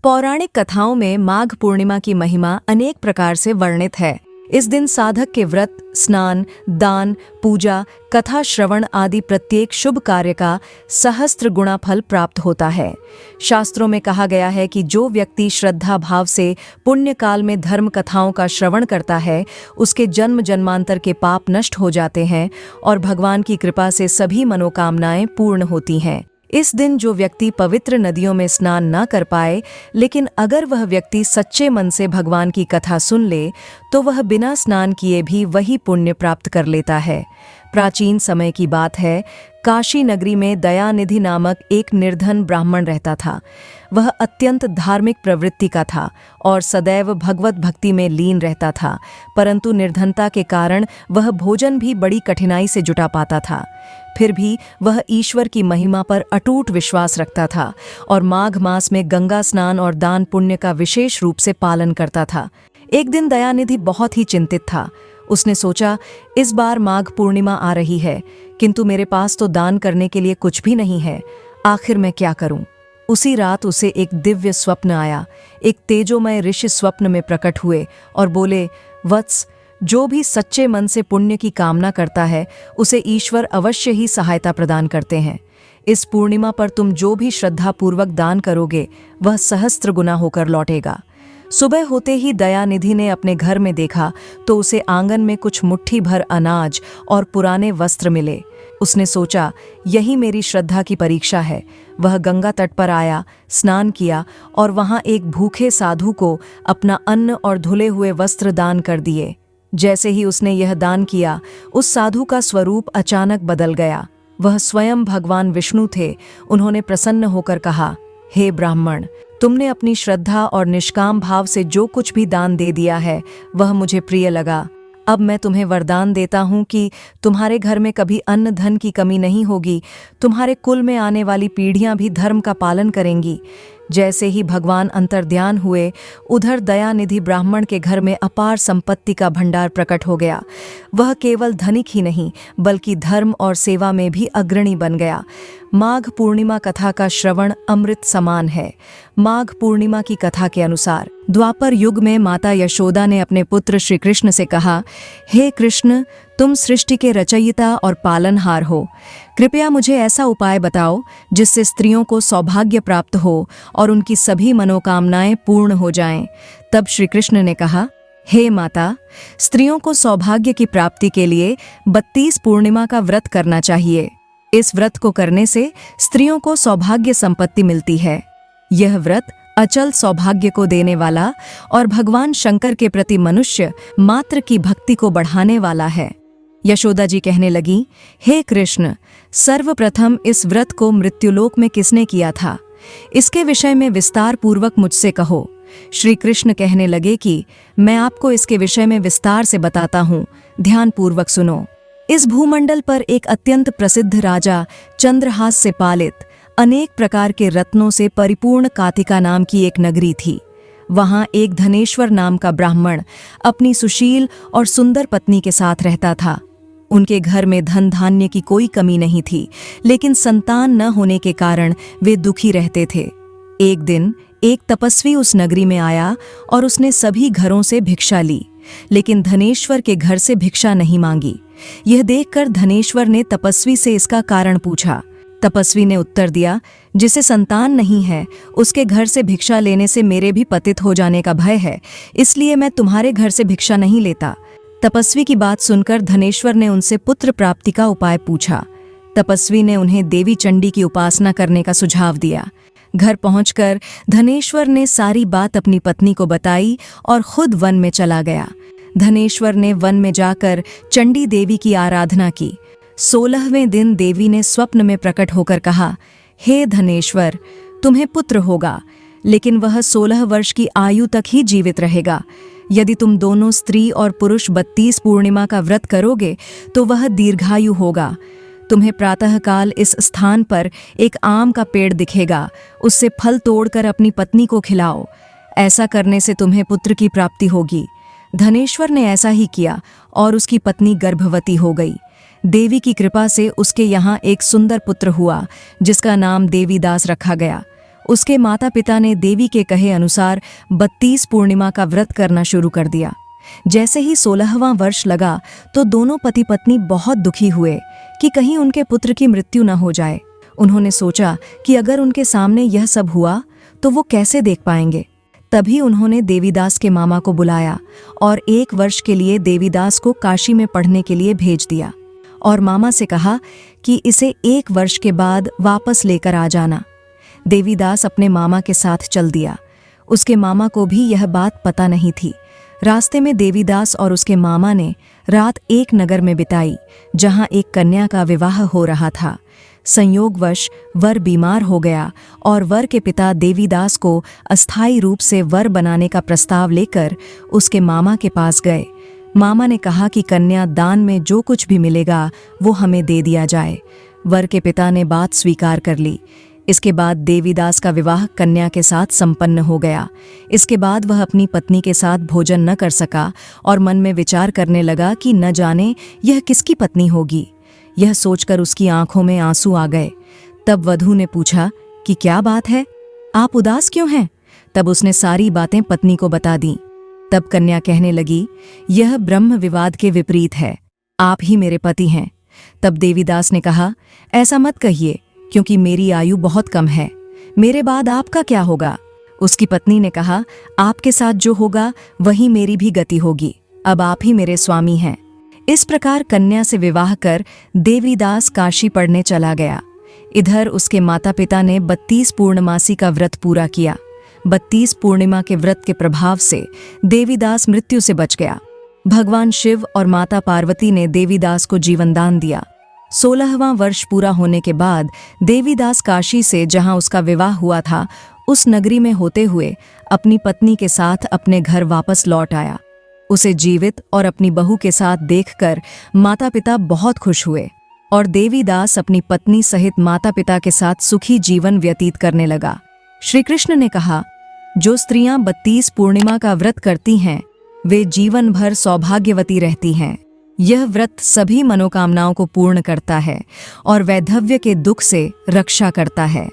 पौराणिक कथाओं में माघ पूर्णिमा की महिमा अनेक प्रकार से वर्णित है। इस दिन साधक के व्रत, स्नान, दान, पूजा, कथा श्रवण आदि प्रत्येक शुभ कार्य का सहस्त्र गुणा फल प्राप्त होता है। शास्त्रों में कहा गया है कि जो व्यक्ति श्रद्धा भाव से पुण्य काल में धर्म कथाओं का श्रवण करता है, उसके जन्म जन्मांतर के पाप नष्ट हो जाते हैं और भगवान की कृपा से सभी मनोकामनाएं पूर्ण होती हैं। इस दिन जो व्यक्ति पवित्र नदियों में स्नान न कर पाए, लेकिन अगर वह व्यक्ति सच्चे मन से भगवान की कथा सुन ले, तो वह बिना स्नान किए भी वही पुण्य प्राप्त कर लेता है। प्राचीन समय की बात है, काशी नगरी में दयानिधि नामक एक निर्धन ब्राह्मण रहता था। वह अत्यंत धार्मिक प्रवृत्ति का था और सदैव भगवत भक्ति में लीन रहता था, परंतु निर्धनता के कारण वह भोजन भी बड़ी कठिनाई से जुटा पाता था। फिर भी वह ईश्वर की महिमा पर अटूट विश्वास रखता था और माघ मास में गंगा स्नान और दान पुण्य का विशेष रूप से पालन करता था। एक दिन दयानिधि बहुत ही चिंतित था। उसने सोचा, इस बार माघ पूर्णिमा आ रही है, किंतु मेरे पास तो दान करने के लिए कुछ भी नहीं है। आखिर मैं क्या करूं? उसी रात उसे एक दिव्य स्वप्न आया। एक तेजोमय ऋषि स्वप्न में प्रकट हुए और बोले, वत्स, जो भी सच्चे मन से पुण्य की कामना करता है, उसे ईश्वर अवश्य ही सहायता प्रदान करते हैं। इस पूर्णिमा पर तुम जो भी श्रद्धापूर्वक दान करोगे, वह सहस्त्र गुना होकर लौटेगा। सुबह होते ही दयानिधि ने अपने घर में देखा तो उसे आंगन में कुछ मुट्ठी भर अनाज और पुराने वस्त्र मिले। उसने सोचा, यही मेरी श्रद्धा की परीक्षा है। वह गंगा तट पर आया, स्नान किया और वहां एक भूखे साधु को अपना अन्न और धुले हुए वस्त्र दान कर दिए। जैसे ही उसने यह दान किया, उस साधु का स्वरूप अचानक बदल गया। वह स्वयं भगवान विष्णु थे। उन्होंने प्रसन्न होकर कहा, हे ब्राह्मण, तुमने अपनी श्रद्धा और निष्काम भाव से जो कुछ भी दान दे दिया है, वह मुझे प्रिय लगा। अब मैं तुम्हें वरदान देता हूँ कि तुम्हारे घर में कभी अन्न धन की कमी नहीं होगी। तुम्हारे कुल में आने वाली पीढ़ियां भी धर्म का पालन करेंगी। जैसे ही भगवान अंतर्ध्यान हुए, उधर दयानिधि ब्राह्मण के घर में अपार संपत्ति का भंडार प्रकट हो गया। वह केवल धनिक ही नहीं, बल्कि धर्म और सेवा में भी अग्रणी बन गया। माघ पूर्णिमा कथा का श्रवण अमृत समान है। माघ पूर्णिमा की कथा के अनुसार द्वापर युग में माता यशोदा ने अपने पुत्र श्री कृष्ण से कहा, हे कृष्ण, तुम सृष्टि के रचयिता और पालनहार हो। कृपया मुझे ऐसा उपाय बताओ जिससे स्त्रियों को सौभाग्य प्राप्त हो और उनकी सभी मनोकामनाएं पूर्ण हो जाएं। तब श्री कृष्ण ने कहा, हे माता, स्त्रियों को सौभाग्य की प्राप्ति के लिए 32 पूर्णिमा का व्रत करना चाहिए। इस व्रत को करने से स्त्रियों को सौभाग्य संपत्ति मिलती है। यह व्रत अचल सौभाग्य को देने वाला और भगवान शंकर के प्रति मनुष्य मात्र की भक्ति को बढ़ाने वाला है। यशोदा जी कहने लगी, हे कृष्ण, सर्वप्रथम इस व्रत को मृत्युलोक में किसने किया था? इसके विषय में विस्तार पूर्वक मुझसे कहो। श्री कृष्ण कहने लगे कि मैं आपको इसके विषय में विस्तार से बताता हूँ, ध्यान पूर्वक सुनो। इस भूमंडल पर एक अत्यंत प्रसिद्ध राजा चंद्रहास से पालित अनेक प्रकार के रत्नों से परिपूर्ण कातिका नाम की एक नगरी थी। वहां एक धनेश्वर नाम का ब्राह्मण अपनी सुशील और सुंदर पत्नी के साथ रहता था। उनके घर में धन धान्य की कोई कमी नहीं थी, लेकिन संतान न होने के कारण वे दुखी रहते थे। एक दिन एक तपस्वी उस नगरी में आया और उसने सभी घरों से भिक्षा ली, लेकिन धनेश्वर के घर से भिक्षा नहीं मांगी। यह देखकर धनेश्वर ने तपस्वी से इसका कारण पूछा। तपस्वी ने उत्तर दिया, जिसे संतान नहीं है, उसके घर से भिक्षा लेने से मेरे भी पतित हो जाने का भय है, इसलिए मैं तुम्हारे घर से भिक्षा नहीं लेता। तपस्वी की बात सुनकर धनेश्वर ने उनसे पुत्र प्राप्ति का उपाय पूछा। तपस्वी ने उन्हें देवी चंडी की उपासना करने का सुझाव दिया। घर पहुंचकर धनेश्वर ने सारी बात अपनी पत्नी को बताई और खुद वन में चला गया। धनेश्वर ने वन में जाकर चंडी देवी की आराधना की। 16वें दिन देवी ने स्वप्न में प्रकट होकर कहा, हे धनेश्वर, तुम्हें पुत्र होगा, लेकिन वह 16 वर्ष की आयु तक ही जीवित रहेगा। यदि तुम दोनों स्त्री और पुरुष 32 पूर्णिमा का व्रत करोगे तो वह दीर्घायु होगा। तुम्हें प्रातःकाल इस स्थान पर एक आम का पेड़ दिखेगा, उससे फल तोड़कर अपनी पत्नी को खिलाओ। ऐसा करने से तुम्हें पुत्र की प्राप्ति होगी। धनेश्वर ने ऐसा ही किया और उसकी पत्नी गर्भवती हो गई। देवी की कृपा से उसके यहाँ एक सुंदर पुत्र हुआ, जिसका नाम देवीदास रखा गया। उसके माता पिता ने देवी के कहे अनुसार 32 पूर्णिमा का व्रत करना शुरू कर दिया। जैसे ही 16वां वर्ष लगा तो दोनों पति पत्नी बहुत दुखी हुए कि कहीं उनके पुत्र की मृत्यु न हो जाए। उन्होंने सोचा कि अगर उनके सामने यह सब हुआ तो वो कैसे देख पाएंगे। तभी उन्होंने देवीदास के मामा को बुलाया और 1 वर्ष के लिए देवीदास को काशी में पढ़ने के लिए भेज दिया और मामा से कहा कि इसे 1 वर्ष के बाद वापस लेकर आ जाना। देवीदास अपने मामा के साथ चल दिया। उसके मामा को भी यह बात पता नहीं थी। रास्ते में देवीदास और उसके मामा ने रात एक नगर में बिताई जहां एक कन्या का विवाह हो रहा था। संयोगवश वर बीमार हो गया और वर के पिता देवीदास को अस्थायी रूप से वर बनाने का प्रस्ताव लेकर उसके मामा के पास गए। मामा ने कहा कि कन्या दान में जो कुछ भी मिलेगा वो हमें दे दिया जाए। वर के पिता ने बात स्वीकार कर ली। इसके बाद देवीदास का विवाह कन्या के साथ संपन्न हो गया। इसके बाद वह अपनी पत्नी के साथ भोजन न कर सका और मन में विचार करने लगा कि न जाने यह किसकी पत्नी होगी। यह सोचकर उसकी आंखों में आंसू आ गए। तब वधू ने पूछा कि क्या बात है, आप उदास क्यों हैं? तब उसने सारी बातें पत्नी को बता दी। तब कन्या कहने लगी, यह ब्रह्म विवाद के विपरीत है, आप ही मेरे पति हैं। तब देवीदास ने कहा, ऐसा मत कहिए, क्योंकि मेरी आयु बहुत कम है, मेरे बाद आपका क्या होगा? उसकी पत्नी ने कहा, आपके साथ जो होगा वही मेरी भी गति होगी, अब आप ही मेरे स्वामी हैं। इस प्रकार कन्या से विवाह कर देवीदास काशी पढ़ने चला गया। इधर उसके माता पिता ने 32 पूर्णमासी का व्रत पूरा किया। 32 पूर्णिमा के व्रत के प्रभाव से देवीदास मृत्यु से बच गया। भगवान शिव और माता पार्वती ने देवीदास को जीवनदान दिया। 16वां वर्ष पूरा होने के बाद देवीदास काशी से, जहां उसका विवाह हुआ था, उस नगरी में होते हुए अपनी पत्नी के साथ अपने घर वापस लौट आया। उसे जीवित और अपनी बहू के साथ देखकर माता पिता बहुत खुश हुए और देवीदास अपनी पत्नी सहित माता पिता के साथ सुखी जीवन व्यतीत करने लगा। श्री कृष्ण ने कहा, जो स्त्रियां 32 पूर्णिमा का व्रत करती हैं वे जीवन भर सौभाग्यवती रहती हैं। यह व्रत सभी मनोकामनाओं को पूर्ण करता है और वैधव्य के दुख से रक्षा करता है।